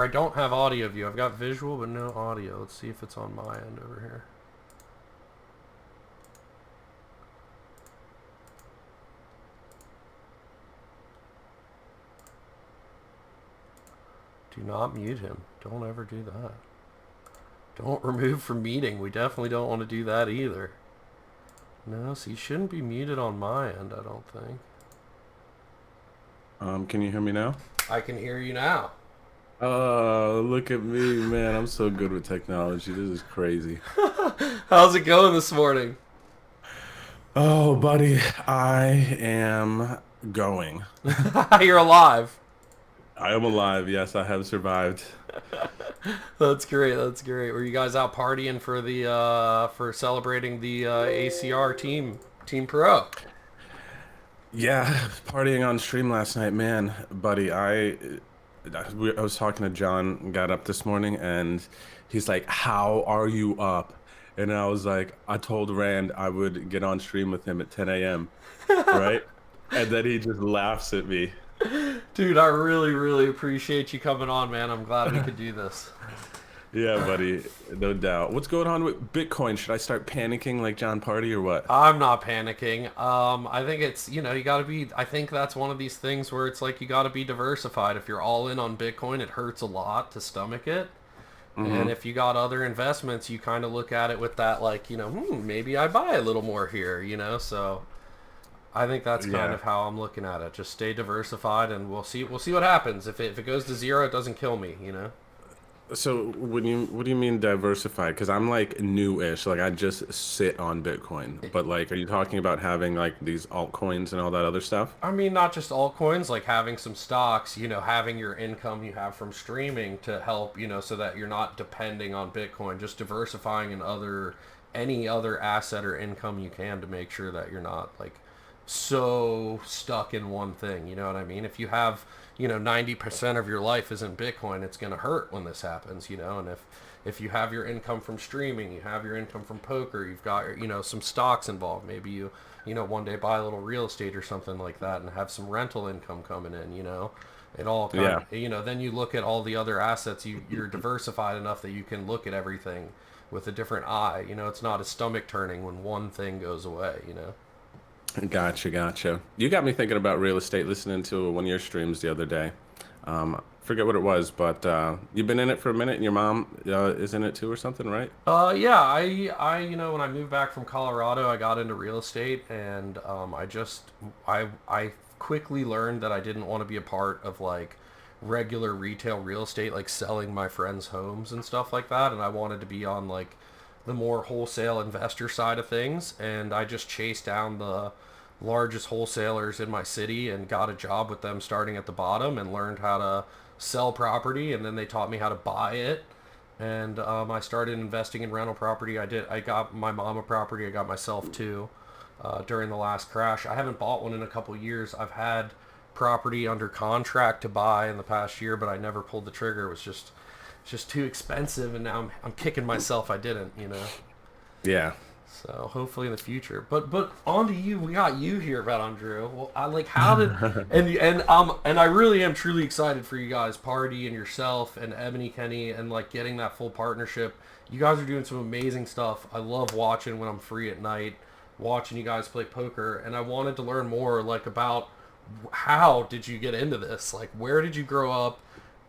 I don't have audio view. I've got visual but no audio. Let's see if it's on my end over here. Do not mute him. Don't ever do that. Don't remove from meeting. We definitely don't want to do that either. No, so he shouldn't be muted on my end, I don't think. Can you hear me now? I can hear you now. Oh, look at me, man. I'm so good with technology. This is crazy. How's it going this morning? Oh, buddy, I am going. You're alive. I am alive. Yes, I have survived. That's great. That's great. Were you guys out partying for the for celebrating the ACR team pro? Yeah, partying on stream last night, man, buddy. I was talking to John, got up this morning, and he's like, "How are you up?" And I was like, I told Rand I would get on stream with him at 10 a.m., right? And then he just laughs at me. Dude, I really, really appreciate you coming on, man. I'm glad we could do this. Yeah, buddy, no doubt. What's going on with Bitcoin? Should I start panicking like John Party or what? I'm not panicking. I think it's, you got to be, I think that's one of these things where it's like you got to be diversified. If you're all in on Bitcoin, it hurts a lot to stomach it. And Mm-hmm. if you got other investments, you kind of look at it with that, like, maybe I buy a little more here. So I think that's kind Yeah. of how I'm looking at it. Just stay diversified, and we'll see what happens. If it goes to zero, it doesn't kill me. So what do you mean diversified? Because I'm like new-ish. Like I just sit on Bitcoin. But like, are you talking about having like these altcoins and all that other stuff? I mean, not just altcoins, like having some stocks, having your income you have from streaming to help, so that you're not depending on Bitcoin, just diversifying in any other asset or income you can to make sure that you're not like so stuck in one thing. You know what I mean? If you have, 90% of your life isn't Bitcoin, it's going to hurt when this happens. And if you have your income from streaming, you have your income from poker, you've got, some stocks involved, maybe you one day buy a little real estate or something like that and have some rental income coming in. It all kind Yeah. of, then you look at all the other assets, you're diversified enough that you can look at everything with a different eye. It's not a stomach turning when one thing goes away. Gotcha, gotcha. You got me thinking about real estate listening to one of your streams the other day. Forget what it was, but you've been in it for a minute and your mom is in it too or something, right? Yeah, when I moved back from Colorado, I got into real estate, and I quickly learned that I didn't want to be a part of like regular retail real estate, like selling my friends' homes and stuff like that, and I wanted to be on like the more wholesale investor side of things, and I just chased down the largest wholesalers in my city and got a job with them starting at the bottom and learned how to sell property, and then they taught me how to buy it, and I started investing in rental property. I got my mom a property. I got myself two during the last crash. I haven't bought one in a couple years. I've had property under contract to buy in the past year, but I never pulled the trigger. It's just too expensive, and now I'm kicking myself I didn't. Yeah. So hopefully in the future. But on to you. We got you here, BetonDrew. Well, I like how did and I really am truly excited for you guys, Party and yourself and Ebony Kenny, and like getting that full partnership. You guys are doing some amazing stuff. I love watching when I'm free at night, watching you guys play poker, and I wanted to learn more like about how did you get into this? Like where did you grow up,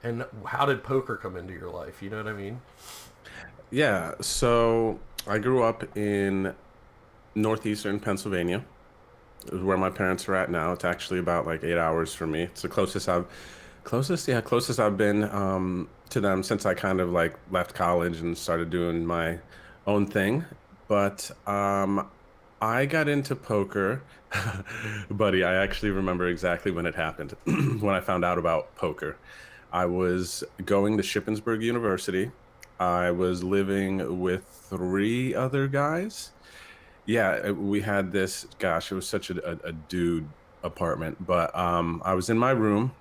and how did poker come into your life? You know what I mean? Yeah. So I grew up in northeastern Pennsylvania, is where my parents are at now. It's actually about like 8 hours from me. It's the closest I've been to them since I kind of like left college and started doing my own thing. But I got into poker, buddy. I actually remember exactly when it happened. When I found out about poker, I was going to Shippensburg University. I was living with three other guys. Yeah, we had this, gosh, it was such a dude apartment, but I was in my room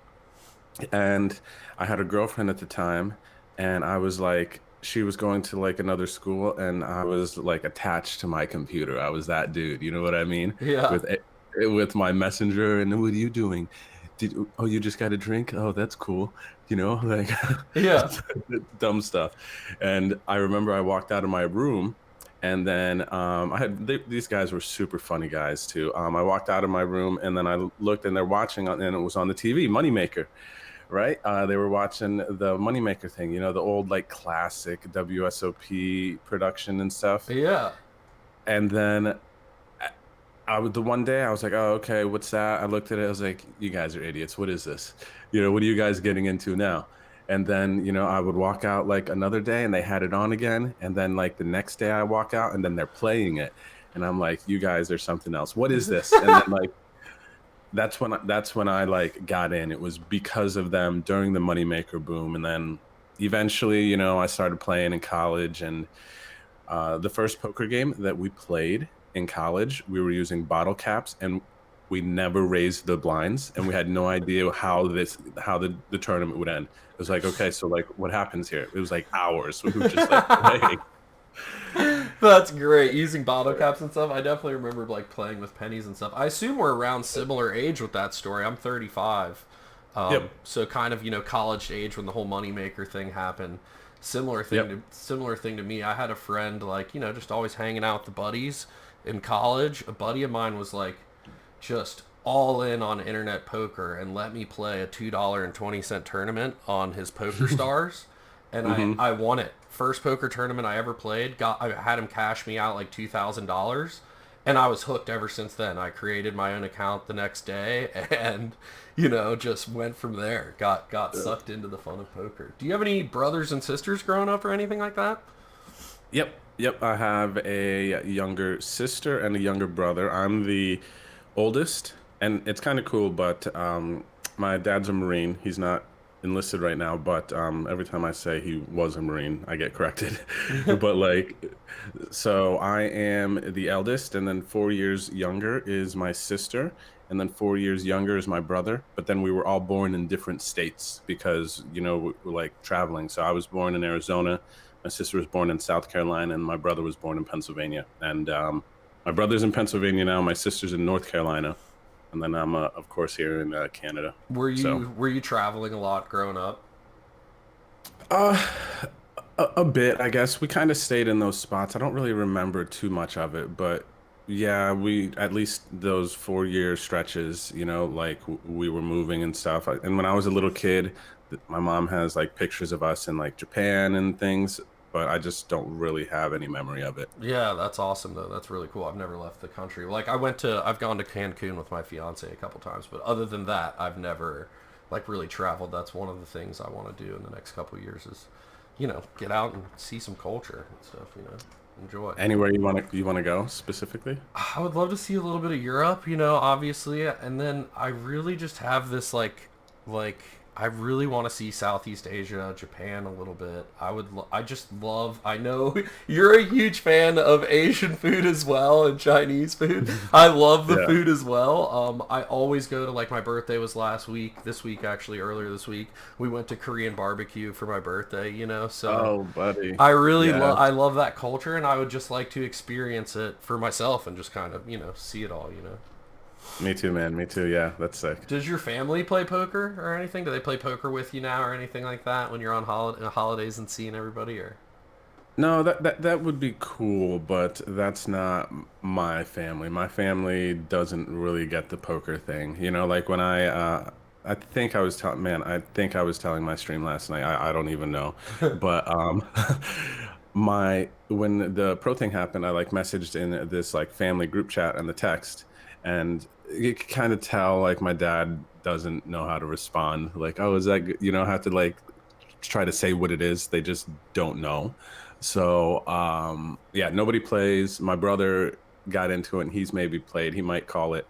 and I had a girlfriend at the time, and I was like, she was going to like another school, and I was like attached to my computer. I was that dude, you know what I mean? Yeah. With with my messenger, and what are you doing? oh, you just got a drink? Oh, that's cool. Like Yeah. dumb stuff. And I remember I walked out of my room, and then these guys were super funny guys too. I walked out of my room, and then I looked, and they're watching, and it was on the TV, Moneymaker, right? They were watching the Moneymaker thing, the old like classic WSOP production and stuff. Yeah. And then the one day I was like, oh, okay, what's that? I looked at it. I was like, you guys are idiots. What is this? What are you guys getting into now? And then, I would walk out like another day and they had it on again. And then like the next day I walk out and then they're playing it. And I'm like, you guys are something else. What is this? And then like, that's when I like got in. It was because of them during the Moneymaker boom. And then eventually, I started playing in college, and the first poker game that we played in college, we were using bottle caps, and we never raised the blinds, and we had no idea how the tournament would end. It was like, okay, so like what happens here? It was like hours. We were just like playing. That's great. Using bottle caps and stuff. I definitely remember like playing with pennies and stuff. I assume we're around similar age with that story. I'm 35. Yep. So kind of, college age when the whole moneymaker thing happened. Yep. Similar thing to me. I had a friend like, just always hanging out with the buddies in college. A buddy of mine was like just all in on internet poker and let me play a $2.20 tournament on his Poker Stars, and I Hmm. I won it. First poker tournament I ever played. I had him cash me out like $2,000, and I was hooked ever since then. I created my own account the next day, and just went from there. Got sucked into the fun of poker. Do you have any brothers and sisters growing up or anything like that? Yep. Yep. I have a younger sister and a younger brother. I'm the oldest, and it's kind of cool, but my dad's a Marine. He's not enlisted right now, but every time I say he was a Marine, I get corrected. But like, so I am the eldest, and then 4 years younger is my sister, and then 4 years younger is my brother. But then we were all born in different states because, we're like traveling. So I was born in Arizona, my sister was born in South Carolina, and my brother was born in Pennsylvania. And my brother's in Pennsylvania now, my sister's in North Carolina, and then I'm, of course, here in Canada. Were So, you were you traveling a lot growing up? uh, a bit, I guess. We kind of stayed in those spots. I don't really remember too much of it, but yeah, we at least those 4 year stretches, like we were moving and stuff. And when I was a little kid, my mom has like pictures of us in like Japan and things, but I just don't really have any memory of it. Yeah, that's awesome though. That's really cool. I've never left the country. Like I've gone to Cancun with my fiance a couple times, but other than that, I've never like really traveled. That's one of the things I want to do in the next couple of years is, get out and see some culture and stuff. Enjoy. Anywhere you want to go specifically? I would love to see a little bit of Europe, obviously, and then I really just have this like I really want to see Southeast Asia, Japan a little bit. I just love. I know you're a huge fan of Asian food as well and Chinese food. I love the Yeah. food as well. I always go to like my birthday was last week. This week actually earlier this week we went to Korean barbecue for my birthday. So Oh, buddy. I Yes. love that culture, and I would just like to experience it for myself and just kind of see it all. Me too, man. Me too. Yeah, that's sick. Does your family play poker or anything? Do they play poker with you now or anything like that when you're on holidays and seeing everybody? Or No, that would be cool, but that's not my family. My family doesn't really get the poker thing. Like when I think I was telling, man, I think I was telling my stream last night. I don't even know. But when the pro thing happened, I like messaged in this like family group chat and the text, and you could kind of tell like my dad doesn't know how to respond. Like, oh, is that good? Have to like try to say what it is. They just don't know. So yeah, nobody plays. My brother got into it, and he's maybe played. He might call it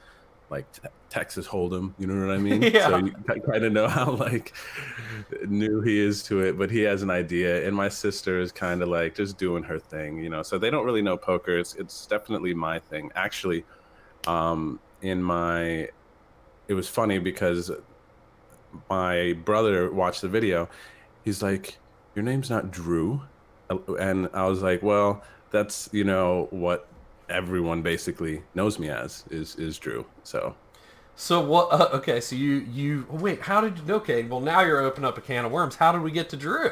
like Texas Hold'em. You know what I mean? So yeah, you kind of know how like new he is to it, but he has an idea. And my sister is kind of like just doing her thing. So they don't really know poker. It's definitely my thing. Actually, in my it was funny because my brother watched the video. He's like, "Your name's not Drew," and I was like, "Well, that's what everyone basically knows me as is Drew." So So what? Okay, so you wait. How did you? Okay, well now you're opening up a can of worms. How did we get to Drew?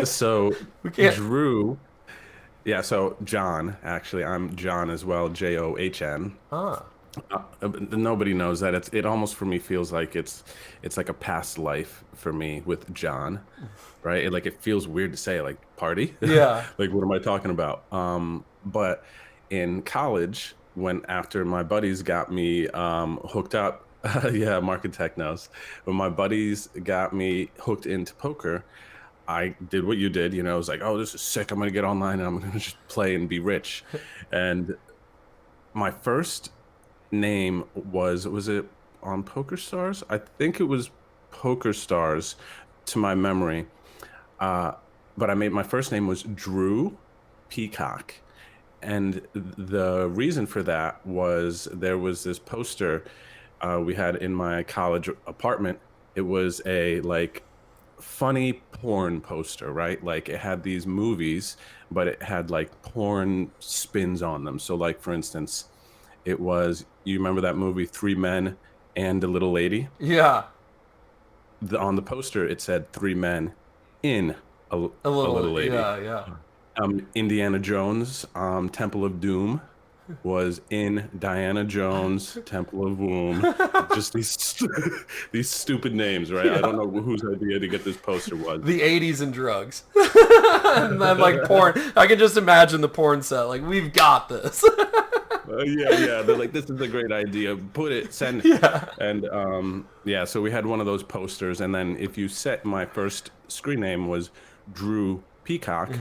So We can't. Drew, yeah, so John, actually, I'm John as well, John. Huh? Nobody knows that. It almost for me feels like it's like a past life for me with John, right? It feels weird to say like party. Yeah. Like what am I talking about? But in college, when after my buddies got me hooked up, yeah, Mark and Tech knows. When my buddies got me hooked into poker, I did what you did, I was like, oh, this is sick. I'm gonna get online and I'm gonna just play and be rich. And my first name was it on Poker Stars? I think it was Poker Stars to my memory. Uh, but I made my first name was Drew Peacock. And the reason for that was there was this poster we had in my college apartment. It was a like funny porn poster, right? Like it had these movies, but it had like porn spins on them. So, like for instance, it was you remember that movie Three Men and a Little Lady? Yeah. On the poster, it said Three Men in A a little. Little Lady. Yeah. Yeah. Indiana Jones, Temple of Doom was in Diana Jones, Temple of Womb. Just these stupid names, right? I don't Yeah. know whose idea to get this poster was. The '80s and drugs, and then like porn. I can just imagine the porn set. Like we've got this. Yeah. They're like, this is a great idea. Put it, send. Yeah. And yeah, so we had one of those posters, and then if you set my first screen name was Drew Peacock.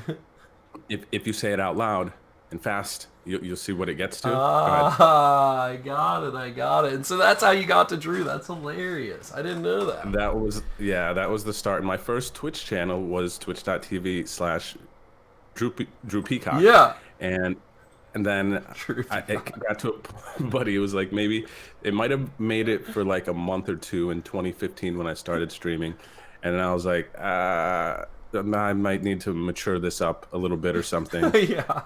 If you say it out loud and fast, you'll see what it gets to. Go ahead. Ah, I got it. I got it. And so that's how you got to Drew. That's hilarious. I didn't know that. That was the start. My first Twitch channel was twitch.tv/Drew Peacock, Yeah. and then Drew. it got to a buddy. It was like maybe it might have made it for like a month or two in 2015 when I started streaming, and then I was like, I might need to mature this up a little bit or something. Yeah.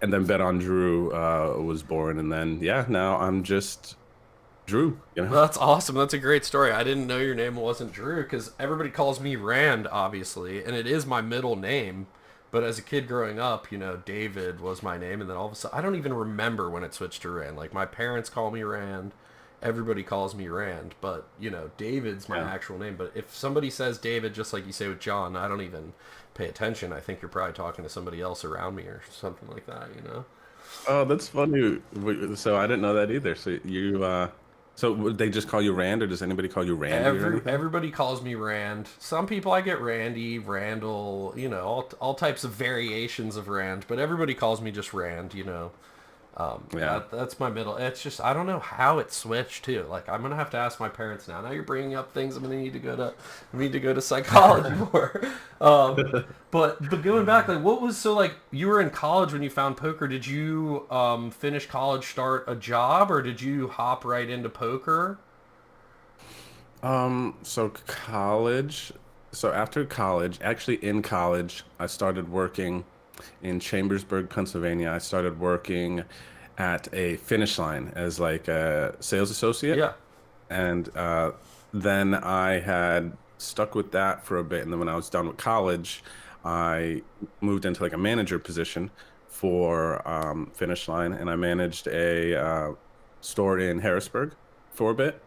And then BetonDrew was born, and then yeah, now I'm just Drew. That's awesome. That's a great story. I didn't know your name wasn't Drew because everybody calls me Rand, obviously, and it is my middle name. But as a kid growing up, David was my name, and then all of a sudden, I don't even remember when it switched to Rand. Like my parents call me Rand, everybody calls me Rand, but David's my Yeah. actual name. But if somebody says David, just like you say with John, I don't even pay attention. I think you're probably talking to somebody else around me or something like that. Oh, that's funny. So I didn't know that either. So would they just call you Rand, or does anybody call you Randy or anything? Everybody calls me Rand. Some people I get Randy, Randall, all types of variations of Rand, but everybody calls me just Rand. Yeah. That's my middle. It's just I don't know how it switched too. Like I'm gonna have to ask my parents now. Now you're bringing up things I'm gonna need to go to psychology for. But going back, like what was so like you were in college when you found poker? Did you finish college, start a job, or did you hop right into poker? So college. So after college, actually in college, I started working in Chambersburg, Pennsylvania. I started working at a finish line as like a sales associate. Yeah. And then I had stuck with that for a bit. And then when I was done with college, I moved into like a manager position for Finish Line, and I managed a store in Harrisburg for a bit.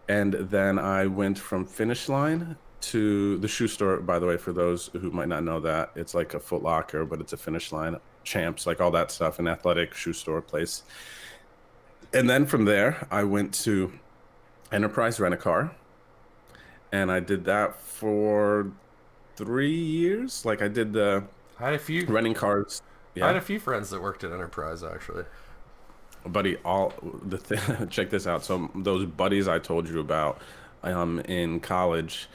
And then I went from Finish Line to the shoe store. By the way, for those who might not know that, it's like a Foot Locker, but it's a Finish Line, Champs, like all that stuff, an athletic shoe store place. And then from there, I went to Enterprise Rent a Car, and I did that for 3 years. Like I did the I had a few. renting cars. I had Yeah, a few friends that worked at Enterprise actually. buddy. All the check this out. So those buddies I told you about, in college,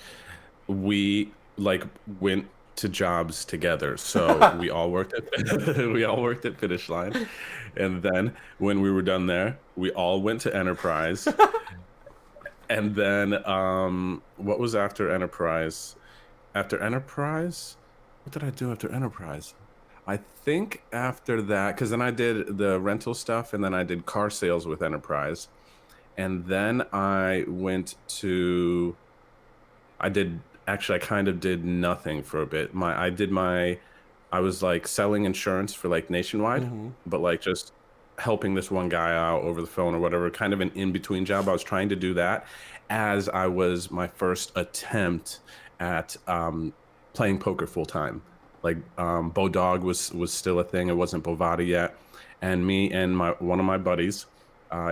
we like went to jobs together. So we all worked at we all worked at Finish Line, and then when we were done there, we all went to Enterprise. And then what was after Enterprise? After Enterprise, what did I do after Enterprise? I think after that, because then I did the rental stuff and then I did car sales with Enterprise. And then I went to, I did, actually, I kind of did nothing for a bit. I was like selling insurance for like Nationwide, Mm-hmm. but like just helping this one guy out over the phone or whatever, kind of an in-between job. I was trying to do that as I was my first attempt at playing poker full time. Like Bodog was still a thing. It wasn't Bovada yet. And me and my one of my buddies,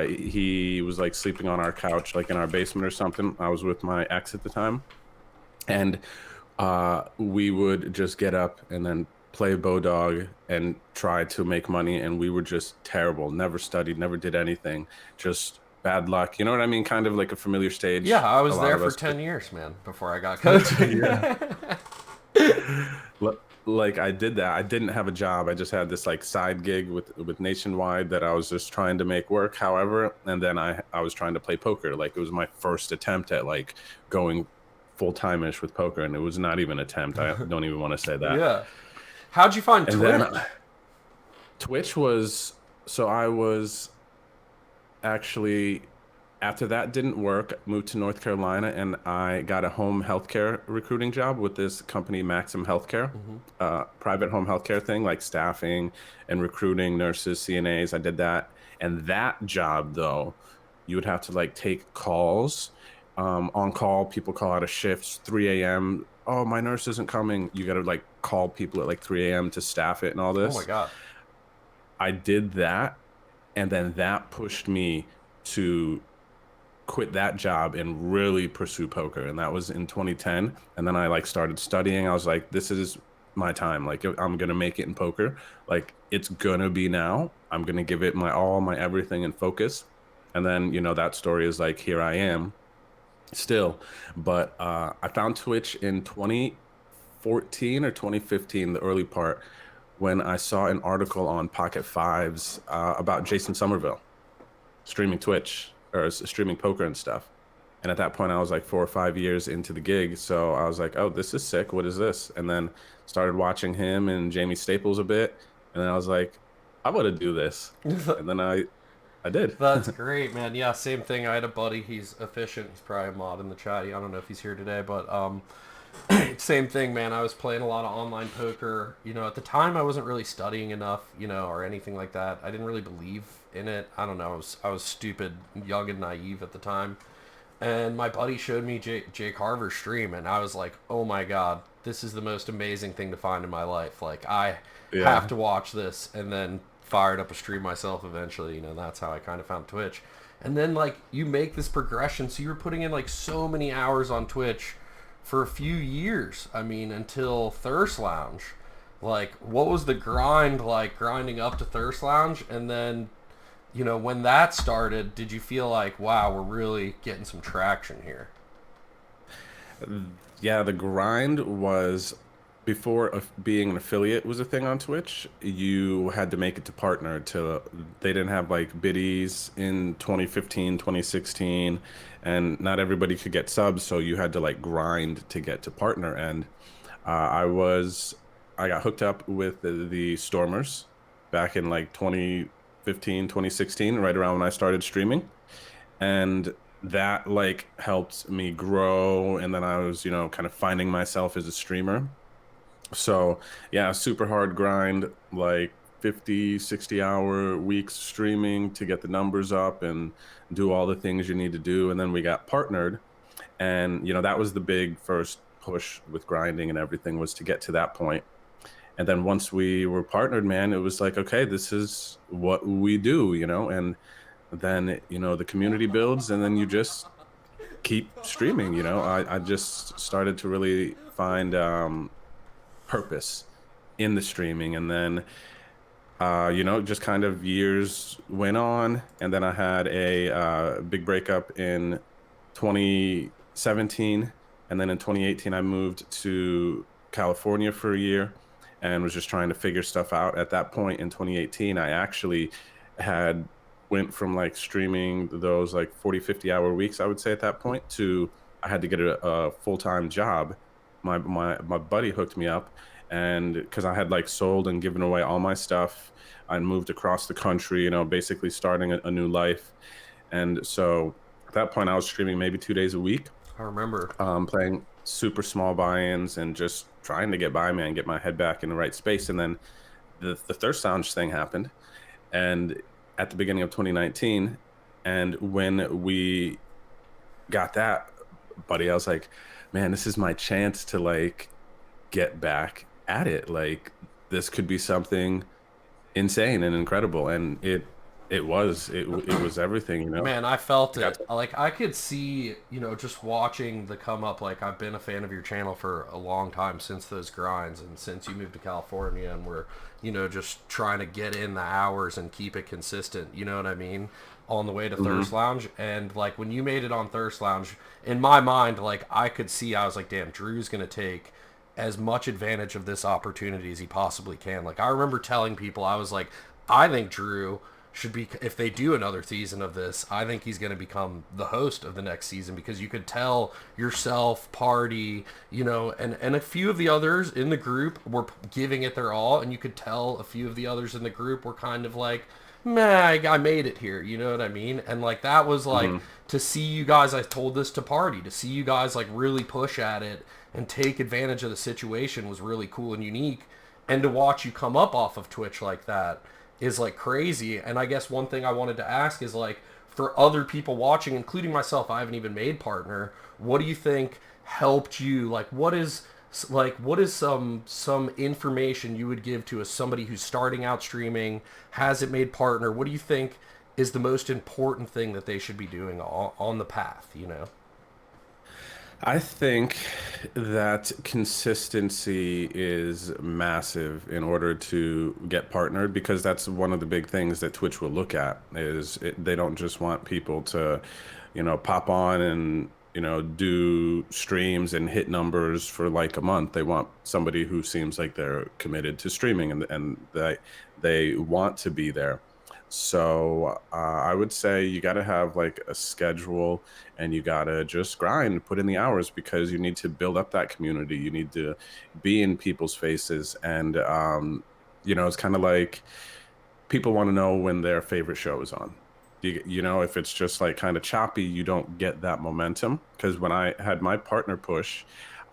he was like sleeping on our couch, like in our basement or something. I was with my ex at the time, and we would just get up and then play Bodog and try to make money. And we were just terrible. Never studied, never did anything. Just bad luck. You know what I mean? Kind of like a familiar Yeah, stage. I A was lot there of for us. 10 years, man, before I got coaching. Yeah. Like I did that. I didn't have a job. I just had this like side gig with Nationwide that I was just trying to make work. However, and then I was trying to play poker. Like it was my first attempt at like going full time ish with poker, and it was not even an attempt. I don't even want to say that. Yeah. How'd you find And then Twitch? Twitch was so I was actually after that didn't work, moved to North Carolina and I got a home healthcare recruiting job with this company, Maxim Healthcare, Hmm. private home healthcare thing, like staffing and recruiting nurses, CNAs. I did that. And that job, though, you would have to like take calls on call. People call out of shifts, 3 a.m. Oh, my nurse isn't coming. You got to like call people at like 3 a.m. to staff it and all Oh my this. God. I did that. And then that pushed me to quit that job and really pursue poker, and that was in 2010. And then I like started studying. I was like, this is my time. Like I'm gonna make it in poker. Like it's gonna be now. I'm gonna give it my all, my everything, and focus. And then that story is like here I am still. But I found Twitch in 2014 or 2015, the early part, when I saw an article on Pocket Fives about Jason Somerville streaming Twitch or streaming poker and stuff. And at that point, I was like 4 or 5 years into the gig. So I was like, oh, this is sick. What is this? And then started watching him and Jamie Staples a bit. And then I was like, I want to do this. And then I did. That's great, man. Yeah, same thing. I had a buddy. He's efficient. He's probably a mod in the chat. I don't know if he's here today, but same thing, man. I was playing a lot of online poker. At the time, I wasn't really studying enough, or anything like that. I didn't really believe in it. I don't know. I was stupid, young, and naive at the time. And my buddy showed me Jake Harver's stream, and I was like, "Oh my god, this is the most amazing thing to find in my life! Like, I have Yeah. to watch this." And then fired up a stream myself eventually. That's how I kind of found Twitch. And then like you make this progression, so you were putting in like so many hours on Twitch for a few years. I mean, until Thirst Lounge. Like, what was the grind like grinding up to Thirst Lounge, and then when that started, did you feel like, wow, we're really getting some traction here? Yeah, the grind was before being an affiliate was a thing on Twitch. You had to make it to partner to they didn't have like biddies in 2015, 2016, and not everybody could get subs, so you had to like grind to get to partner. And I was I got hooked up with the Stormers back in like 2015, 2016, right around when I started streaming. And that like helped me grow, and then I was kind of finding myself as a streamer. So yeah, super hard grind, like 50, 60 hour weeks streaming to get the numbers up and do all the things you need to do. And then we got partnered, and that was the big first push with grinding and everything, was to get to that point. And then once we were partnered, man, it was like, okay, this is what we do, and then the community builds, and then you just keep streaming. I just started to really find purpose in the streaming. And then just kind of years went on, and then I had a big breakup in 2017, and then in 2018 I moved to California for a year and was just trying to figure stuff out. At that point in 2018, I actually had went from like streaming those like 40, 50 hour weeks, I would say, at that point, to I had to get a full-time job. my buddy hooked me up, and because I had like sold and given away all my stuff, I moved across the country, basically starting a new life. And so at that point, I was streaming maybe 2 days a week, I remember. playing super small buy-ins and just trying to get by, man, get my head back in the right space. And then the Thirst Lounge thing happened, and at the beginning of 2019, and when we got that, buddy, I was like, man, this is my chance to like get back at it. Like this could be something insane and incredible, and it was everything, Man, I felt I got it. to, Like I could see, just watching the come up. Like I've been a fan of your channel for a long time since those grinds and since you moved to California and we're, just trying to get in the hours and keep it consistent. You know what I mean? On the way to Thirst mhm. Lounge, and like when you made it on Thirst Lounge, in my mind, like I could see, I was like, damn, Drew's gonna take as much advantage of this opportunity as he possibly can. Like I remember telling people, I was like, I think Drew should be, if they do another season of this, I think he's going to become the host of the next season, because you could tell yourself, Party, and a few of the others in the group were giving it their all, and you could tell a few of the others in the group were kind of like, man, I made it here, you know what I mean? And like that was like, Mhm. to see you guys, I told this to Party, to see you guys like really push at it and take advantage of the situation was really cool and unique. And to watch you come up off of Twitch like that is like crazy. And I guess one thing I wanted to ask is like, for other people watching, including myself, I haven't even made partner. What do you think helped you? What is some information you would give to somebody who's starting out streaming, hasn't made partner? What do you think is the most important thing that they should be doing on the path? I think that consistency is massive in order to get partnered, because that's one of the big things that Twitch will look at they don't just want people to, pop on and, do streams and hit numbers for like a month. They want somebody who seems like they're committed to streaming, and they want to be there. So I would say you got to have like a schedule, and you got to just grind, put in the hours, because you need to build up that community. You need to be in people's faces. And, it's kind of like people want to know when their favorite show is on. If it's just like kind of choppy, you don't get that momentum. Because when I had my partner push,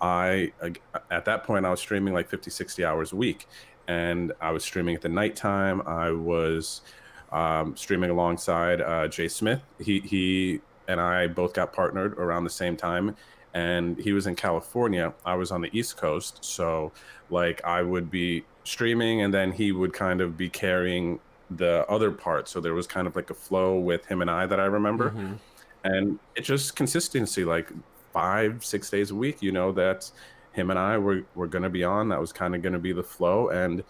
at that point, I was streaming like 50, 60 hours a week. And I was streaming at the nighttime. I was streaming alongside Jay Smith. He and I both got partnered around the same time. And he was in California. I was on the East Coast. So, like, I would be streaming, and then he would kind of be carrying the other part. So there was kind of like a flow with him and I that I remember. Mm-hmm. And it's just consistency, like 5, 6 days a week, that him and I were going to be on. That was kind of going to be the flow. And,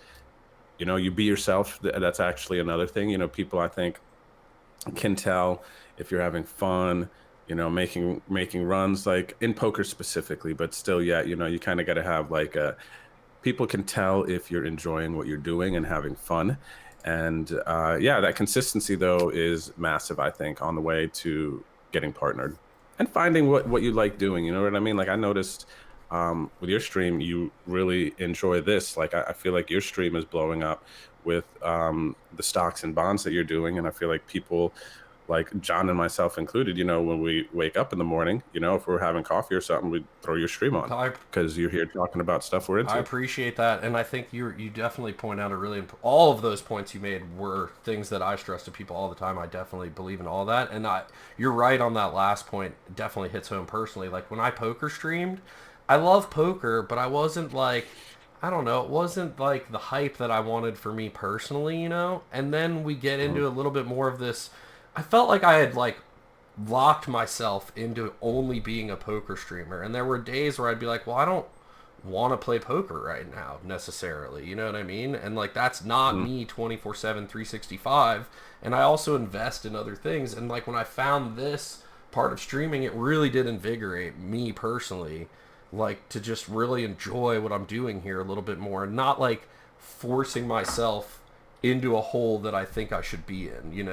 you be yourself. That's actually another thing. People, I think, can tell if you're having fun, making runs, like in poker specifically, but still, yeah, you kind of got to have like a, people can tell if you're enjoying what you're doing and having fun. And yeah, that consistency though is massive, I think, on the way to getting partnered and finding what you like doing. You know what I mean? Like I noticed with your stream, you really enjoy this. Like I feel like your stream is blowing up with the stocks and bonds that you're doing. And I feel like people like John and myself included, when we wake up in the morning, if we're having coffee or something, we throw your stream on I because you're here talking about stuff we're I into. appreciate that, and I think you definitely point out a really all of those points you made were things that I stress to people all the time. I definitely believe in all that, and you're right on that last point. It definitely hits home personally. Like when I poker streamed, I love poker, but I wasn't like, I don't know, it wasn't like the hype that I wanted for me personally. And then we get into a little bit more of this. I felt like I had like locked myself into only being a poker streamer, and there were days where I'd be like, well, I don't want to play poker right now necessarily, you know what I mean? And like that's not Mhm. me 24/7 365, and I also invest in other things. And like when I found this part of streaming, it really did invigorate me personally, like to just really enjoy what I'm doing here a little bit more, and not like forcing myself into a hole that I think I should be in.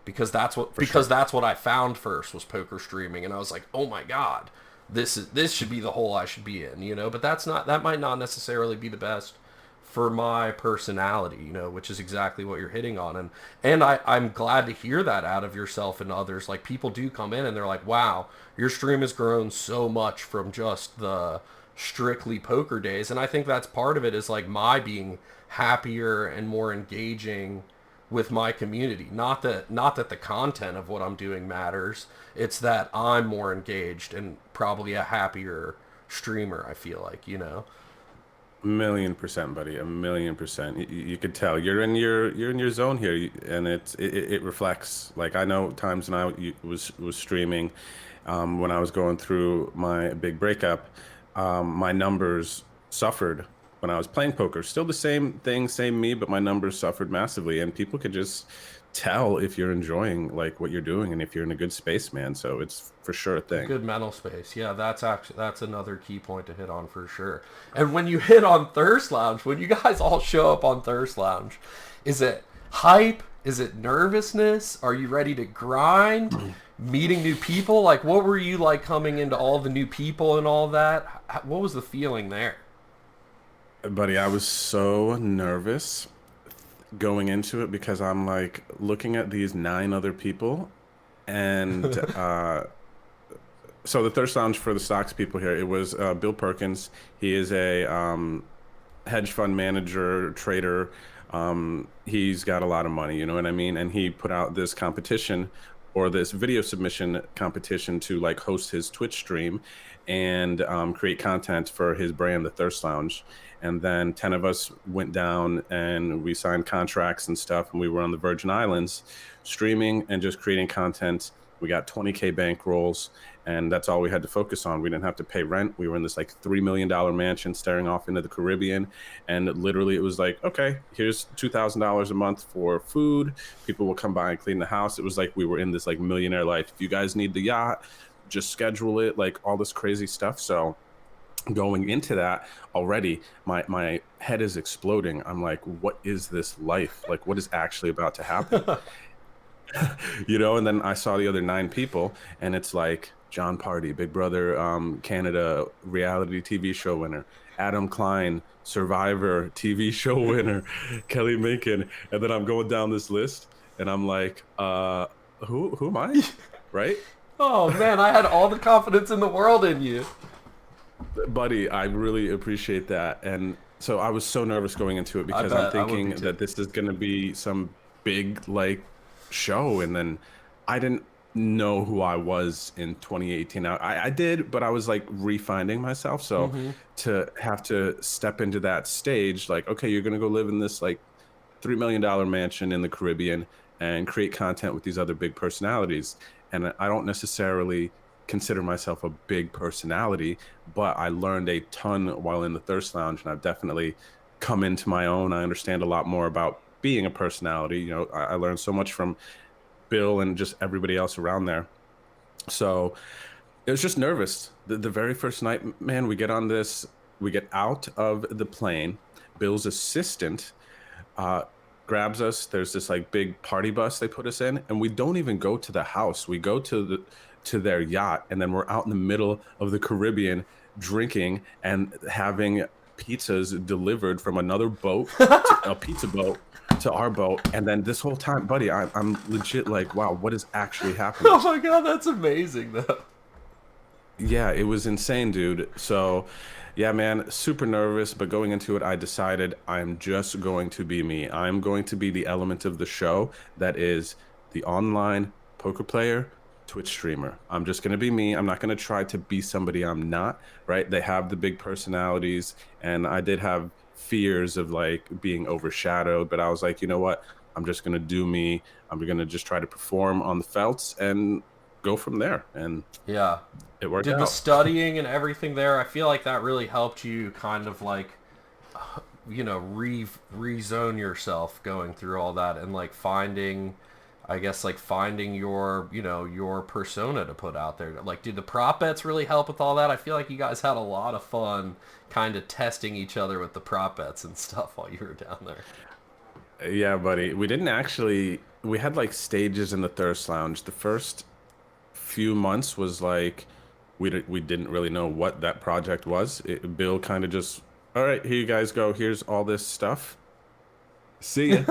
Because that's what For sure. I found first was poker streaming, and I was like, "Oh my god, this should be the hole I should be in, you know. But that might not necessarily be the best for my personality, you know, which is exactly what you're hitting on. And I'm glad to hear that out of yourself and others. Like people do come in and they're like, wow, your stream has grown so much from just the strictly poker days. And I think that's part of it is like my being happier and more engaging with my community. Not that the content of what I'm doing matters. It's that I'm more engaged and probably a happier streamer, I feel like, you know. $1,000,000%, buddy. $1,000,000%. You could tell you're in your zone here, and it reflects. Like I know times when I was streaming, when I was going through my big breakup, my numbers suffered when I was playing poker. Still the same thing, same me, but my numbers suffered massively, and people could just tell if you're enjoying like what you're doing and if you're in a good space, man. So it's for sure a thing. Good mental space. Yeah, that's another key point to hit on for sure. And when you hit on Thirst Lounge, when you guys all show up on Thirst Lounge, is it hype? Is it nervousness? Are you ready to grind? Meeting new people? Like what were you like coming into all the new people and all that? What was the feeling there? Buddy, I was so nervous going into it because I'm like looking at these nine other people and so the Thirst Lounge for the stocks people here, it was Bill Perkins. He is a hedge fund manager, trader. He's got a lot of money, you know what I mean? And he put out this competition or this video submission competition to like host his Twitch stream and create content for his brand, the Thirst Lounge. And then 10 of us went down and we signed contracts and stuff. And we were on the Virgin Islands streaming and just creating content. We got 20K bankrolls, and that's all we had to focus on. We didn't have to pay rent. We were in this like $3 million mansion staring off into the Caribbean. And literally it was like, okay, here's $2,000 a month for food. People will come by and clean the house. It was like we were in this like millionaire life. If you guys need the yacht, just schedule it, like all this crazy stuff. So going into that already, my head is exploding. I'm like, what is this life? Like, what is actually about to happen? You know, and then I saw the other nine people, and it's like John Party, Big Brother Canada reality TV show winner, Adam Klein, Survivor TV show winner, Kelly Macon, and then I'm going down this list, and I'm like, who am I? Right? Oh man, I had all the confidence in the world in you. Buddy, I really appreciate that. And so I was so nervous going into it I because I'm bet I would be thinking too. that this is going to be some big like show. And then I didn't know who I was in 2018. I did, but I was like refining myself. So Mm-hmm. to have to step into that stage, like, okay, you're going to go live in this like $3 million mansion in the Caribbean and create content with these other big personalities. And I don't necessarily consider myself a big personality, but I learned a ton while in the Thirst Lounge, and I've definitely come into my own. I understand a lot more about being a personality. You know, I learned so much from Bill and just everybody else around there. So it was just nervous. The very first night, man, we get out of the plane. Bill's assistant uh, grabs us. There's this like big party bus they put us in, and we don't even go to the house. We go to their yacht, and then we're out in the middle of the Caribbean drinking and having pizzas delivered from another boat, to, a pizza boat, to our boat. And then this whole time, buddy, I'm legit like, wow, what is actually happening? Oh my god, that's amazing though. Yeah, it was insane, dude. So, yeah, man, super nervous, but going into it, I decided I'm just going to be me. I'm going to be the element of the show that is the online poker player, Twitch streamer. I'm just going to be me. I'm not going to try to be somebody I'm not, right? They have the big personalities, and I did have fears of like being overshadowed, but I was like, you know what? I'm just going to do me. I'm going to just try to perform on the felts and go from there. And Yeah. it worked Did the out. studying and everything there, I feel like that really helped you kind of like, you know, rezone yourself going through all that and like finding, I guess like finding your, you know, your persona to put out there. Like, did the prop bets really help with all that? I feel like you guys had a lot of fun kind of testing each other with the prop bets and stuff while you were down there. Yeah, buddy. We didn't actually, we had like stages in the Thirst Lounge. The first few months was like We didn't really know what that project was. Bill kind of just, all right, here you guys go. Here's all this stuff. See ya.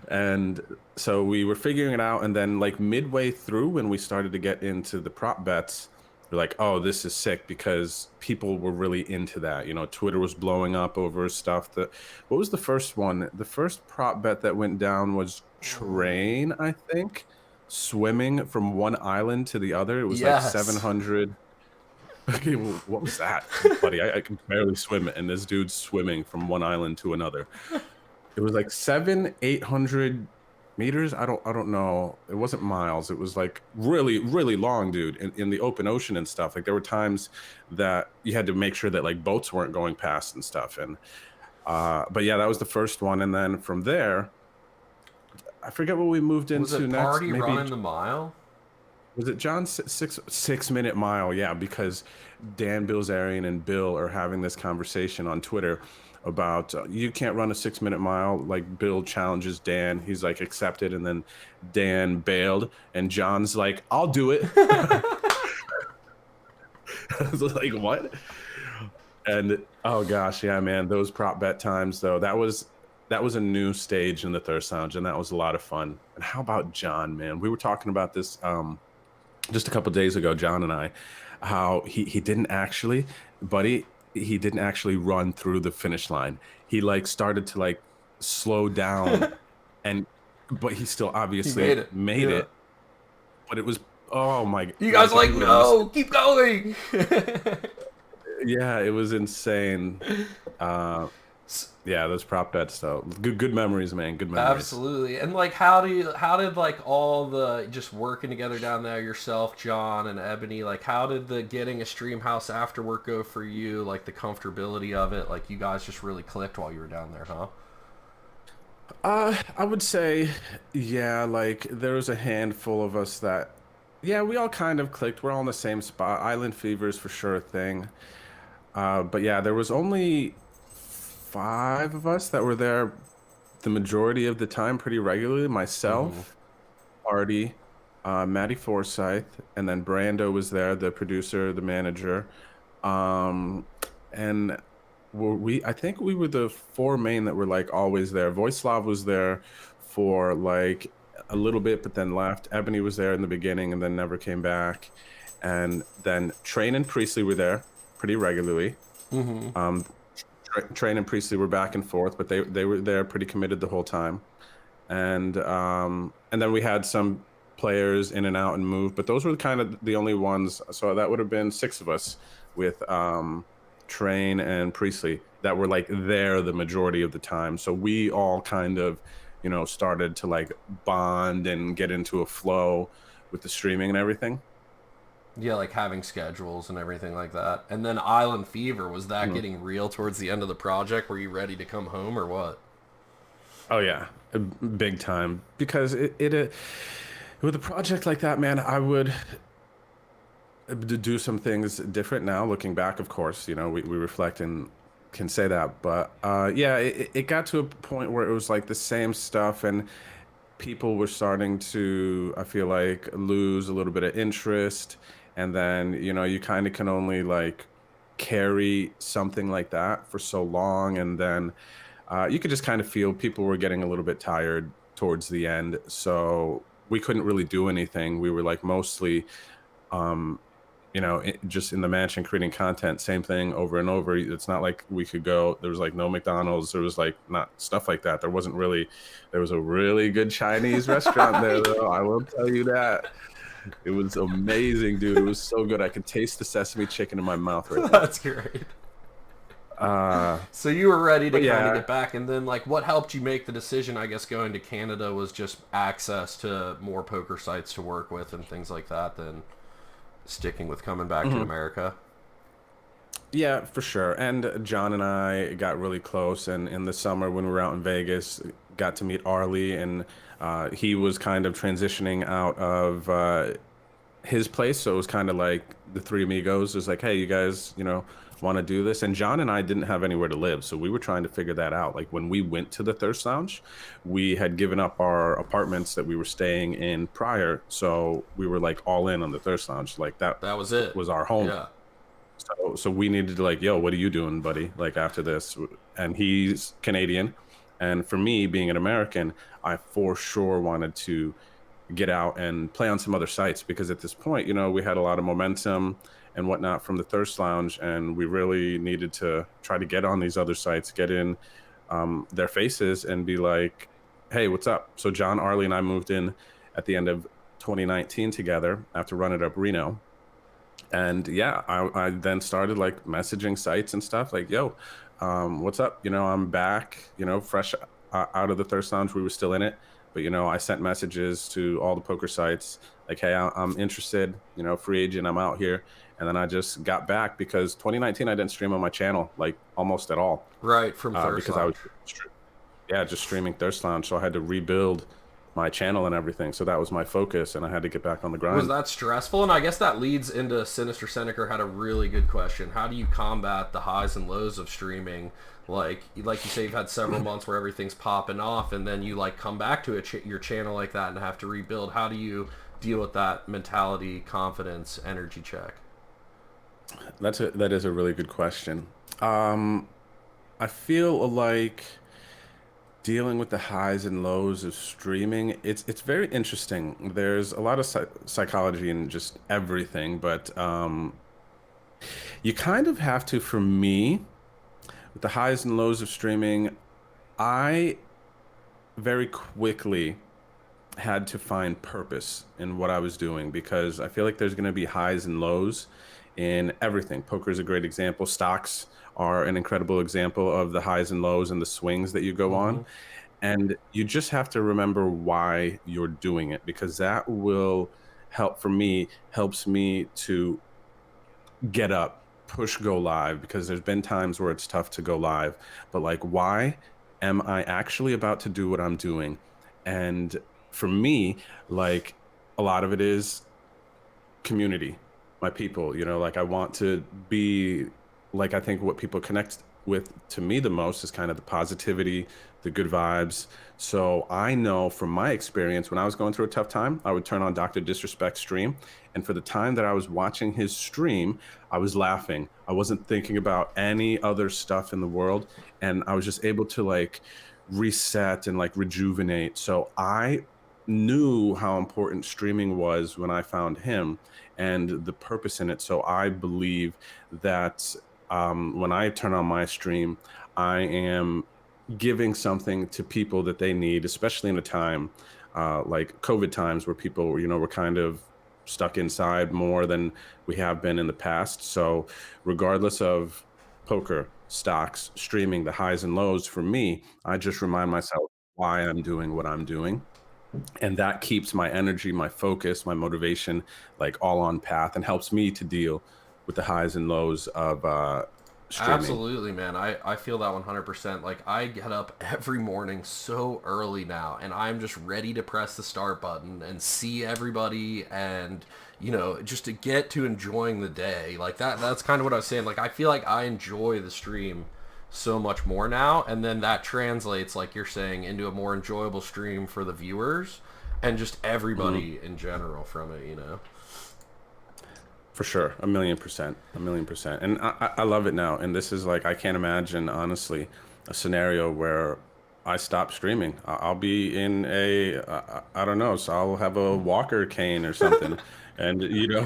And so we were figuring it out, and then like midway through, when we started to get into the prop bets, we're like, oh, this is sick, because people were really into that. You know, Twitter was blowing up over stuff. That What was the first one? The first prop bet that went down was train, I think, swimming from one island to the other. It was like Yes. 700. Okay, well, what was that, buddy? I can barely swim, and this dude's swimming from one island to another. It was like 800 meters. I don't know. It wasn't miles. It was like really, really long, dude, in the open ocean and stuff. Like there were times that you had to make sure that like boats weren't going past and stuff. And but yeah, that was the first one. And then from there, I forget what we moved Was into it next. Party Maybe running the mile? was it John's 6 minute mile? Yeah, because Dan Bilzerian and Bill are having this conversation on Twitter about you can't run a 6 minute mile. Like Bill challenges Dan, he's like accepted, and then Dan bailed, and John's like, I'll do it. I was like, what? And oh gosh, yeah, man, those prop bet times though, that was a new stage in the Thirst Lounge, and that was a lot of fun. And how about John, man? We were talking about this just a couple days ago, John and I, how he didn't actually, buddy, he didn't actually run through the finish line. He like started to like slow down, and but he still He made obviously it. made Yeah. it. But it was, oh my, You guys guys, are if you like, would have missed it, no, keep going. yeah, it was insane. Uh, yeah, those prop bets though, good memories, man, good memories. Absolutely. And like how did like all the just working together down there, yourself, John and Ebony, like how did the getting a stream house after work go for you? Like the comfortability of it, like you guys just really clicked while you were down there, huh? I would say, yeah, like there was a handful of us that, yeah, we all kind of clicked. We're all in the same spot. Island fever is for sure a thing. But yeah, there was only five of us that were there the majority of the time, pretty regularly. Mm-hmm. Myself, Artie, Maddie Forsyth, and then Brando was there, the producer, the manager. Um, and I think we were the four main that were like always there. Voislav was there for like a little bit, but then left. Ebony was there in the beginning and then never came back. And then Train and Priestley were there pretty regularly. Mm-hmm. Um, Train and Priestley were back and forth, but they were there pretty committed the whole time. And then we had some players in and out and move, but those were kind of the only ones. So that would have been six of us with Train and Priestley that were like there the majority of the time. So we all kind of, started to like bond and get into a flow with the streaming and everything. Yeah, like having schedules and everything like that. And then Island Fever, was that Mhm. getting real towards the end of the project? Were you ready to come home or what? Oh yeah, big time. Because with a project like that, man, I would to do some things different now. Looking back, of course, we reflect and can say that. But yeah, it got to a point where it was like the same stuff, and people were starting to, I feel like, lose a little bit of interest. And then, you kind of can only like carry something like that for so long. And then you could just kind of feel people were getting a little bit tired towards the end. So we couldn't really do anything. We were like mostly, um, just in the mansion creating content, same thing over and over. It's not like we could go, there was like no McDonald's, there was like not stuff like that. There was a really good Chinese restaurant there though, I will tell you that. It was amazing, dude. It was so good. I could taste the sesame chicken in my mouth right now. That's great. Uh, So you were ready to but kind of yeah, get back, and then like what helped you make the decision? I guess going to Canada was just access to more poker sites to work with and things like that. Than sticking with coming back to mhm. America. Yeah, for sure. And John and I got really close, and in the summer when we were out in Vegas, got to meet Arlie, and he was kind of transitioning out of his place. So it was kind of like the three amigos. It was like, hey, you guys, want to do this? And John and I didn't have anywhere to live, so we were trying to figure that out. Like when we went to the Thirst Lounge, we had given up our apartments that we were staying in prior, so we were like all in on the Thirst Lounge. Like that That was it. was our home. Yeah. So we needed to like, yo, what are you doing, buddy? Like after this, and he's Canadian, and for me being an American, I for sure wanted to get out and play on some other sites because at this point, we had a lot of momentum and whatnot from the Thirst Lounge, and we really needed to try to get on these other sites, get in their faces, and be like, "Hey, what's up?" So John, Arlie, and I moved in at the end of 2019 together after running up Reno, and yeah, I then started like messaging sites and stuff like, "Yo, what's up? I'm back. Fresh out of the Thirst Lounge. We were still in it, but I sent messages to all the poker sites like, "Hey, I'm interested. Free agent. I'm out here." And then I just got back because 2019 I didn't stream on my channel like almost at all Right, from Thirst because I was Lounge. yeah just streaming Thirst Lounge, so I had to rebuild my channel and everything. So that was my focus, and I had to get back on the Was grind. that stressful? And I guess that leads into Sinister Seneca had a really good question. How do you combat the highs and lows of streaming? Like you say, you've had several months where everything's popping off, and then you like come back to your channel like that and have to rebuild. How do you deal with that mentality, confidence, energy check? That is a really good question. Um, I feel like dealing with the highs and lows of streaming, it's very interesting. There's a lot of psychology in just everything, but you kind of have to, for me, with the highs and lows of streaming, I very quickly had to find purpose in what I was doing because I feel like there's going to be highs and lows in everything. Poker is a great example. Stocks are an incredible example of the highs and lows and the swings that you go on. Mm-hmm. And you just have to remember why you're doing it because that will help for me, helps me to get up, push go live because there's been times where it's tough to go live. But like, why am I actually about to do what I'm doing? And for me, like a lot of it is community, my people, like I want to be like, I think what people connect with to me the most is kind of the positivity, the good vibes. So I know from my experience when I was going through a tough time, I would turn on Dr. Disrespect stream, and for the time that I was watching his stream, I was laughing. I wasn't thinking about any other stuff in the world, and I was just able to like reset and like rejuvenate. So I knew how important streaming was when I found him and the purpose in it. So I believe that when I turn on my stream, I am giving something to people that they need, especially in a time like COVID times where people, were kind of stuck inside more than we have been in the past. So regardless of poker, stocks, streaming, the highs and lows, for me, I just remind myself why I'm doing what I'm doing, and that keeps my energy, my focus, my motivation like all on path and helps me to deal with the highs and lows of streaming. Absolutely, man. I feel that 100%. Like, I get up every morning so early now, and I'm just ready to press the start button and see everybody and, just to get to enjoying the day. Like, that's kind of what I was saying. Like, I feel like I enjoy the stream so much more now, and then that translates, like you're saying, into a more enjoyable stream for the viewers and just Mhm. everybody in general from it. For sure, 1,000,000%, 1,000,000%, and I love it now. And this is like I can't imagine honestly a scenario where I stop streaming. I'll be in I don't know, so I'll have a walker cane or something, and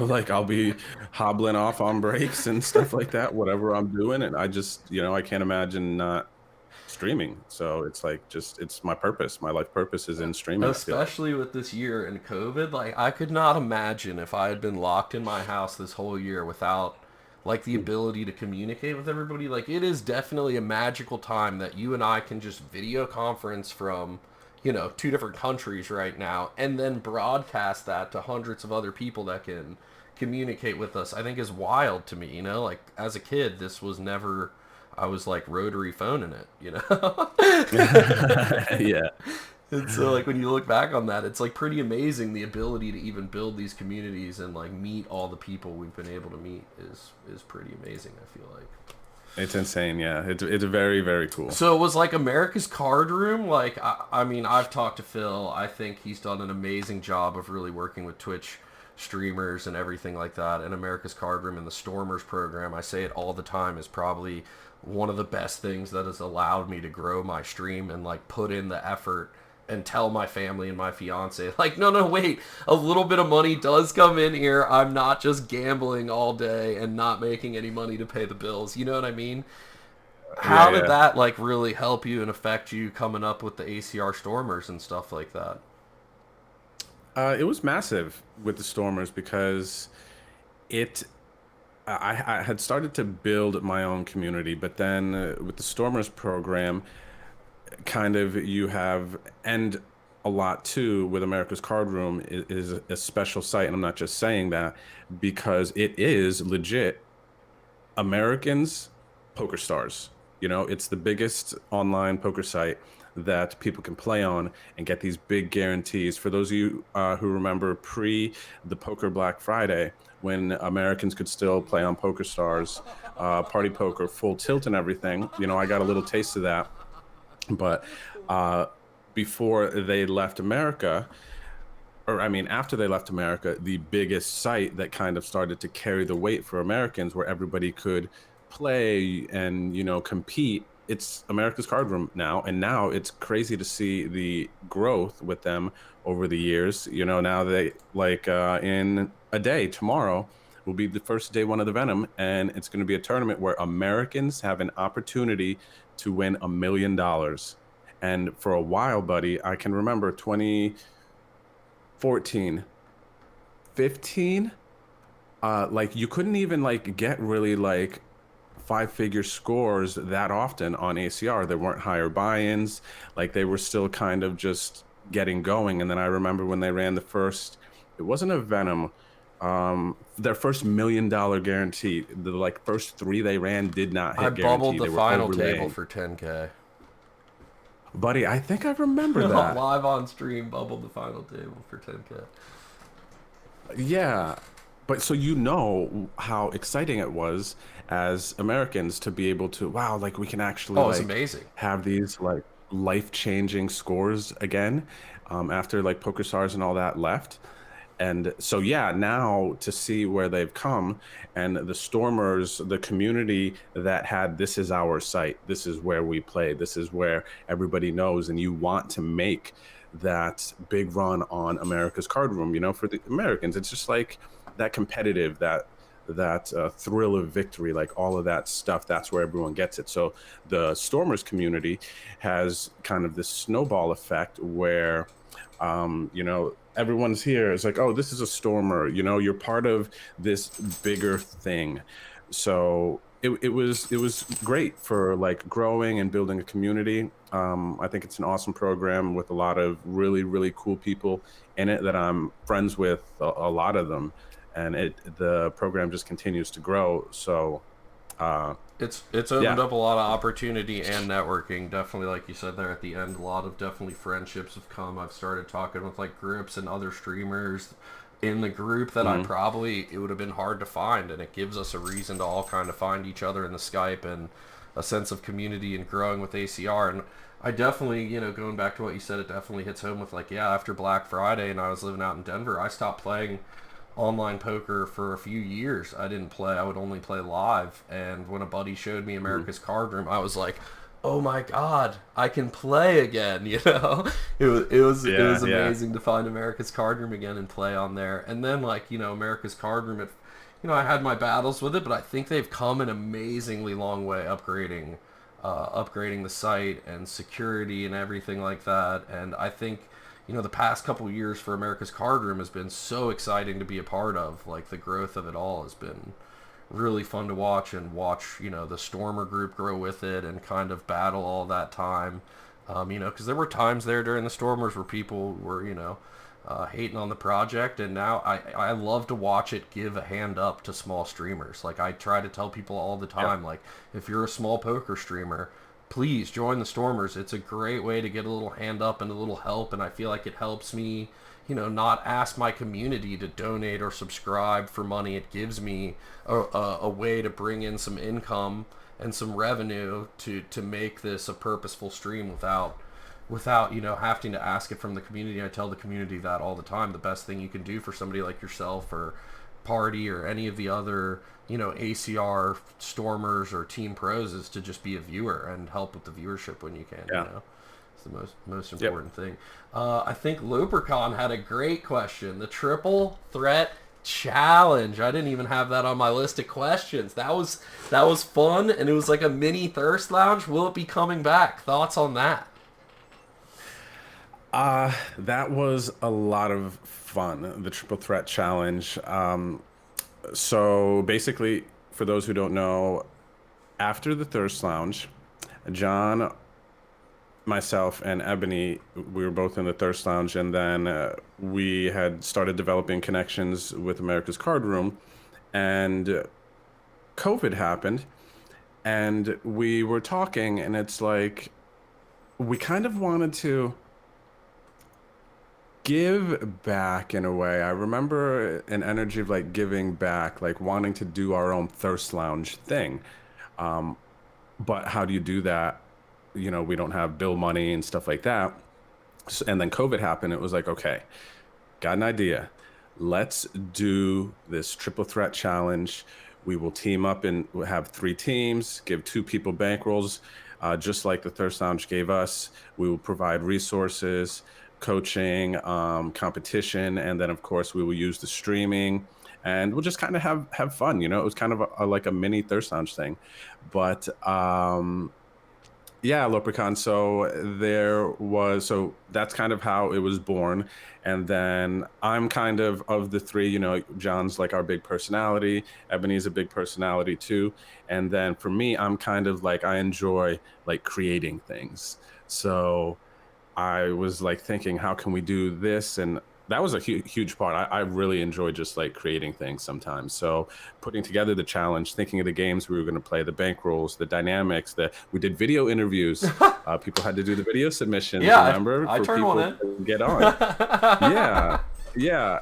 like I'll be hobbling off on breaks and stuff like that, whatever I'm doing, and I just I can't imagine not streaming. So it's like just it's my purpose. My life purpose is in streaming. I feel like. Especially with this year and COVID, like I could not imagine if I had been locked in my house this whole year without like the ability to communicate with everybody. Like it is definitely a magical time that you and I can just video conference from, two different countries right now and then broadcast that to hundreds of other people that can communicate with us. I think is wild to me. Like as a kid, this was never I was like rotary phoning it. Yeah. And so like when you look back on that, it's like pretty amazing the ability to even build these communities and like meet all the people we've been able to meet is pretty amazing, I feel like. It's insane. Yeah, it's very very cool. So it was like America's Card Room. Like I mean, I've talked to Phil. I think he's done an amazing job of really working with Twitch streamers and everything like that. And America's Card Room and the Stormers program, I say it all the time, is probably one of the best things that has allowed me to grow my stream and like put in the effort and tell my family and my fiance like, no, no, wait, a little bit of money does come in here. I'm not just gambling all day and not making any money to pay the bills. You know what I mean? Yeah, How did yeah. that like really help you and affect you coming up with the ACR Stormers and stuff like that? It was massive with the Stormers because it I had started to build my own community, but then with the Stormers program, kind of you have, and a lot too with America's Card Room is a special site, and I'm not just saying that because it is legit Americans poker stars. You know, it's the biggest online poker site that people can play on and get these big guarantees. For those of you who remember pre the Poker Black Friday, when Americans could still play on Poker Stars, Party Poker, Full Tilt, and everything, you know, I got a little taste of that. But uh, before they left America, or I mean, after they left America, the biggest site that kind of started to carry the weight for Americans, where everybody could play and compete. It's America's Card Room now, and now it's crazy to see the growth with them over the years. You know, now they like in a day tomorrow will be the first day one of the Venom, and it's going to be a tournament where Americans have an opportunity to win $1 million. And for a while, buddy, I can remember 2014, 15, like you couldn't even like get really like five-figure scores that often on ACR. There weren't higher buy-ins, like they were still kind of just getting going. And then I remember when they ran the first, it wasn't a Venom, their first $1 million guarantee. The like first three they ran did not I hit bubbled guarantee. the They were final table overlaying. for 10K. Buddy, I think I remember that. Live on stream, bubbled the final table for 10K. Yeah. But so you know how exciting it was as Americans to be able to, wow, like we can actually Oh, it was like amazing. have these like life-changing scores again, after like PokerStars and all that left. And so yeah, now to see where they've come, and the Stormers, the community that had, this is our site, this is where we play, this is where everybody knows, and you want to make that big run on America's Card Room, for the Americans. It's just like that competitive, that thrill of victory, like all of that stuff. That's where everyone gets it. So the Stormers community has kind of this snowball effect where everyone's here. It's like, oh, this is a Stormer. You're part of this bigger thing. So it was great for like growing and building a community. I think it's an awesome program with a lot of really really cool people in it that I'm friends with, a lot of them, and the program just continues to grow. So uh, It's opened yeah. up a lot of opportunity and networking. Definitely, like you said there at the end, a lot of definitely friendships have come. I've started talking with like groups and other streamers in the group that I Mhm. probably it would have been hard to find, and it gives us a reason to all kind of find each other in the Skype and a sense of community and growing with ACR. And I definitely, going back to what you said, it definitely hits home with like, yeah, after Black Friday and I was living out in Denver, I stopped playing online poker for a few years. I didn't play. I would only play live. And when a buddy showed me Mhm. America's Card Room, I was like, "Oh my god, I can play again!" It was Yeah, yeah. amazing to find America's Card Room again and play on there. And then like America's Card Room, I had my battles with it, but I think they've come an amazingly long way upgrading the site and security and everything like that. And I think the past couple years for America's Card Room has been so exciting to be a part of. Like the growth of it all has been really fun to watch, and watch the Stormer group grow with it and kind of battle all that time. Because there were times there during the Stormers where people were hating on the project, and now I love to watch it give a hand up to small streamers. Like I try to tell people all the Yep. time, like if you're a small poker streamer, please join the Stormers. It's a great way to get a little hand up and a little help, and I feel like it helps me, not ask my community to donate or subscribe for money. It gives me a way to bring in some income and some revenue to make this a purposeful stream without having to ask it from the community. I tell the community that all the time. The best thing you can do for somebody like yourself or Party or any of the other ACR Stormers or Team Pros is to just be a viewer and help with the viewership when you can. Yeah. It's the most Yep. important thing. I think Lupercon had a great question. The triple threat challenge. I didn't even have that on my list of questions. That was fun, and it was like a mini thirst lounge. Will it be coming back? Thoughts on that? That was a lot of fun, the triple threat challenge. So basically, for those who don't know, after the Thirst Lounge, John, myself, and Ebony, we were both in the Thirst Lounge, and then we had started developing connections with America's Card Room, and COVID happened, and we were talking, and it's like we kind of wanted to give back in a way. I remember an energy of like giving back, like wanting to do our own Thirst Lounge thing. Um, but how do you do that? We don't have bill money and stuff like that. And then COVID happened. It was like, okay, got an idea. Let's do this triple threat challenge. We will team up and we'll have 3 teams, give 2 people bankrolls, just like the Thirst Lounge gave us. We will provide resources, coaching, competition, and then of course we will use the streaming, and we'll just kind of have fun. It was kind of like a mini Thirst Lounge thing, but yeah, Leprechaun. So that's kind of how it was born. And then I'm kind of the 3, John's like our big personality. Ebony's a big personality too. And then for me, I'm kind of like, I enjoy like creating things. So I was like thinking, how can we do this? And that was a huge part. I really enjoy just like creating things sometimes. So putting together the challenge, thinking of the games we were going to play, the bankrolls, the dynamics, we did video interviews. People had to do the video submissions, Yeah, remember, I for turned people one in. to get on. Yeah, yeah.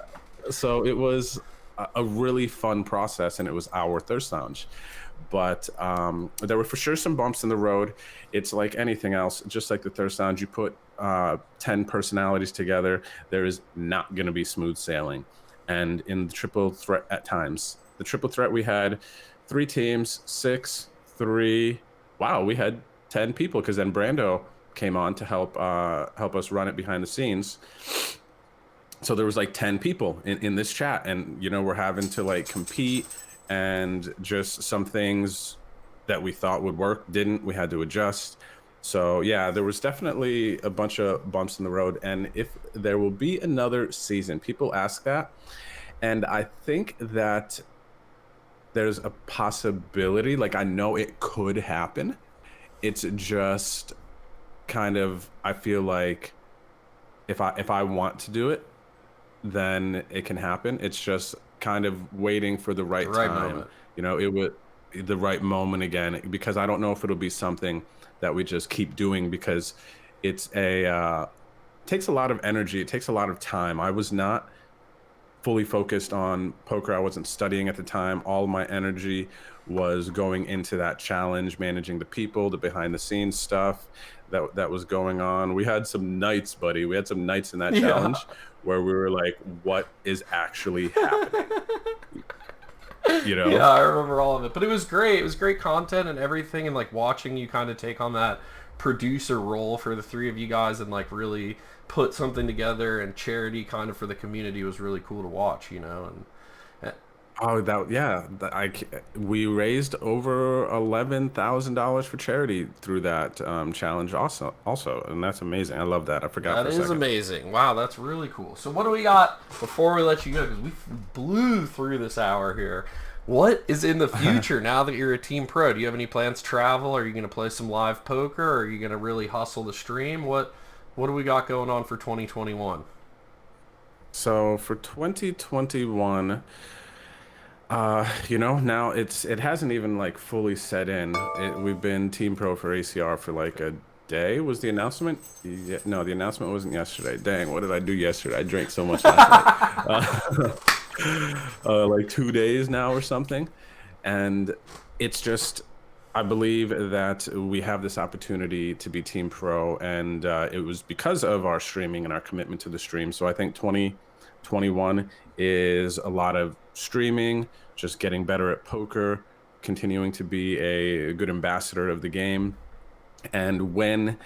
So it was a really fun process, and it was our Thirst Lounge. But there were for sure some bumps in the road. It's like anything else, just like the Thirst Lounge, you put 10 personalities together, there is not going to be smooth sailing. And in the triple threat at times, the triple threat, we had 3 teams, 6, 3. Wow, we had 10 people because then Brando came on to help us run it behind the scenes. So there was like 10 people in this chat, and we're having to like compete, and just some things that we thought would work didn't. We had to adjust. So yeah, there was definitely a bunch of bumps in the road. And if there will be another season, people ask that, and I think that there's a possibility. Like, I know it could happen. It's just kind of, I feel like if I want to do it, then it can happen. It's just kind of waiting for the The right right time. moment. It would the right moment again, because I don't know if it'll be something that we just keep doing, because it's takes a lot of energy. It takes a lot of time. I was not fully focused on poker. I wasn't studying at the time. All my energy was going into that challenge, managing the people, the behind the scenes stuff that was going on. We had some nights, buddy. We had some nights in that Yeah. challenge where we were like, what is actually happening? You know? Yeah, I remember all of it. But it was great. It was great content and everything, and like watching you kind of take on that producer role for the 3 of you guys and like really put something together, and charity kind of for the community was really cool to watch. And Oh, yeah. We raised over $11,000 for charity through that challenge also, and that's amazing. I love that. I forgot that for a is second. amazing. Wow, that's really cool. So what do we got before we let you go? Because we blew through this hour here. What is in the future now that you're a team pro? Do you have any plans to travel? Are you going to play some live poker? Or are you going to really hustle the stream? What do we got going on for 2021? So for 2021, Now it hasn't even like fully set in. We've been Team Pro for ACR for like a day. Was the announcement? Yeah, no, the announcement wasn't yesterday. Dang, what did I do yesterday? I drank so much last night. Uh, like 2 days now or something. And it's just, I believe that we have this opportunity to be Team Pro, and it was because of our streaming and our commitment to the stream. So I think 2021 is a lot of streaming, just getting better at poker, continuing to be a good ambassador of the game. And when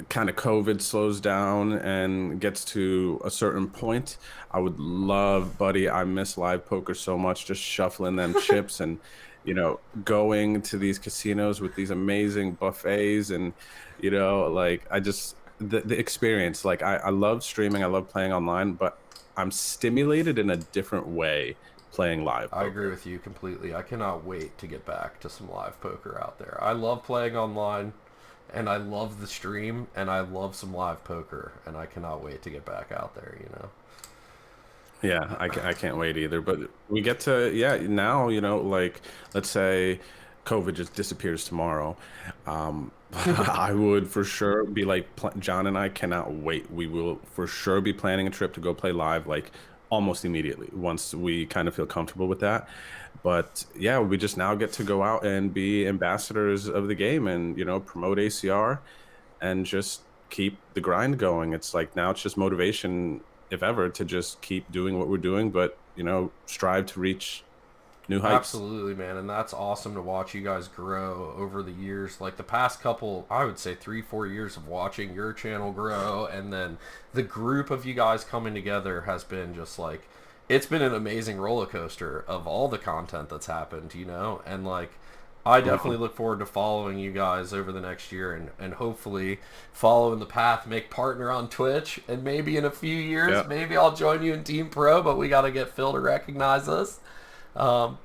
kind of COVID slows down and gets to a certain point, I would love, buddy, I miss live poker so much, just shuffling them chips and, going to these casinos with these amazing buffets and, like I just, the experience, like I love streaming, I love playing online, but I'm stimulated in a different way playing live I agree poker. with you completely. I cannot wait to get back to some live poker out there. I love playing online, and I love the stream, and I love some live poker, and I cannot wait to get back out there, you know? Yeah, I can't wait either. But we get to, yeah, now, like, let's say COVID just disappears tomorrow. I would for sure be like, John and I cannot wait. We will for sure be planning a trip to go play live, like, almost immediately once we kind of feel comfortable with that. But yeah, we just now get to go out and be ambassadors of the game and, promote ACR and just keep the grind going. It's like now it's just motivation, if ever, to just keep doing what we're doing, but strive to reach new heights. Absolutely, man, and that's awesome to watch you guys grow over the years. Like the past couple, I would say 3, 4 years of watching your channel grow, and then the group of you guys coming together has been just like, it's been an amazing roller coaster of all the content that's happened, you know? And like, I definitely No. look forward to following you guys over the next year and hopefully following the path, make partner on Twitch, and maybe in a few years, Yeah. maybe I'll join you in Team Pro, but we got to get Phil to recognize us. But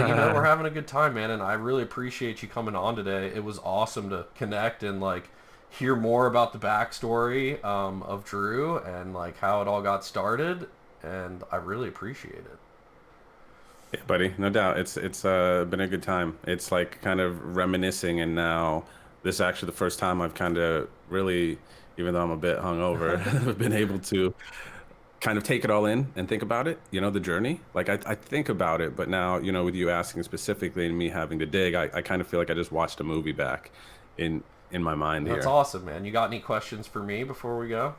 you know, we're having a good time, man, and I really appreciate you coming on today. It was awesome to connect and like hear more about the backstory of Drew and like how it all got started, and I really appreciate it. Yeah, buddy, no doubt. It's been a good time. It's like kind of reminiscing, and now this is actually the first time I've kind of really, even though I'm a bit hungover, have been able to kind of take it all in and think about it, the journey. Like I think about it, but now, with you asking specifically and me having to dig, I kind of feel like I just watched a movie back in my mind That's here. awesome, man. You got any questions for me before we go?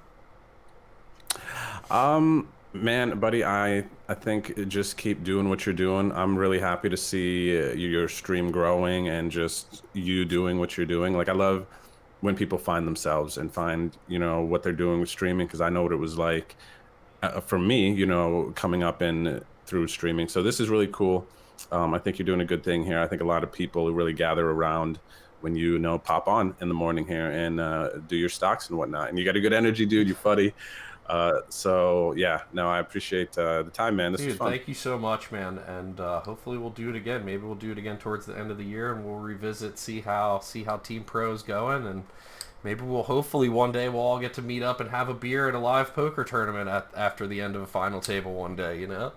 Man, buddy, I think just keep doing what you're doing. I'm really happy to see your stream growing and just you doing what you're doing. Like I love when people find themselves and find, what they're doing with streaming because I know what it was like for me, coming up and through streaming. So this is really cool. I think you're doing a good thing here. I think a lot of people really gather around when pop on in the morning here and do your stocks and whatnot. And you got a good energy, dude. You're funny. So yeah, no, I appreciate the time, man. This was Dude, fun. thank you so much, man, and hopefully we'll do it again. Maybe we'll do it again towards the end of the year, and we'll revisit, see how Team Pro's going, and maybe we'll hopefully one day we'll all get to meet up and have a beer at a live poker tournament after the end of a final table one day. You know,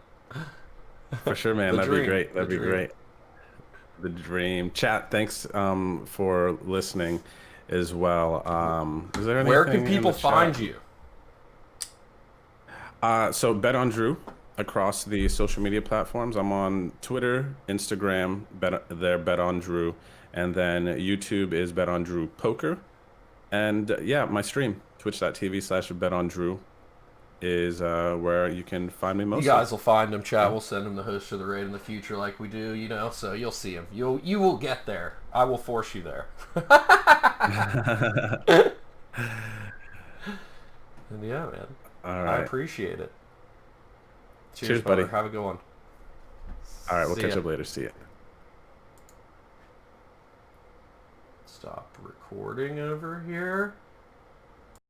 For sure, man. the That'd be dream, great. the That'd be dream. great. The dream. Chat, thanks for listening as well. Is there Where can anything in people the chat? find you? So BetonDrew across the social media platforms. I'm on Twitter, Instagram, there BetonDrew, and then YouTube is BetonDrew Poker. And yeah, my stream, twitch.tv/BetonDrew is where you can find me You mostly. guys will find him, chat. Yeah. We'll send him the host of the raid in the future, like we do, you know. So you'll see him. You will get there. I will force you there. And yeah, man, All I right. appreciate it. Cheers, Cheers, brother. buddy. Have a good one. All right, we'll See catch ya. up later. See ya. Stop recording over here.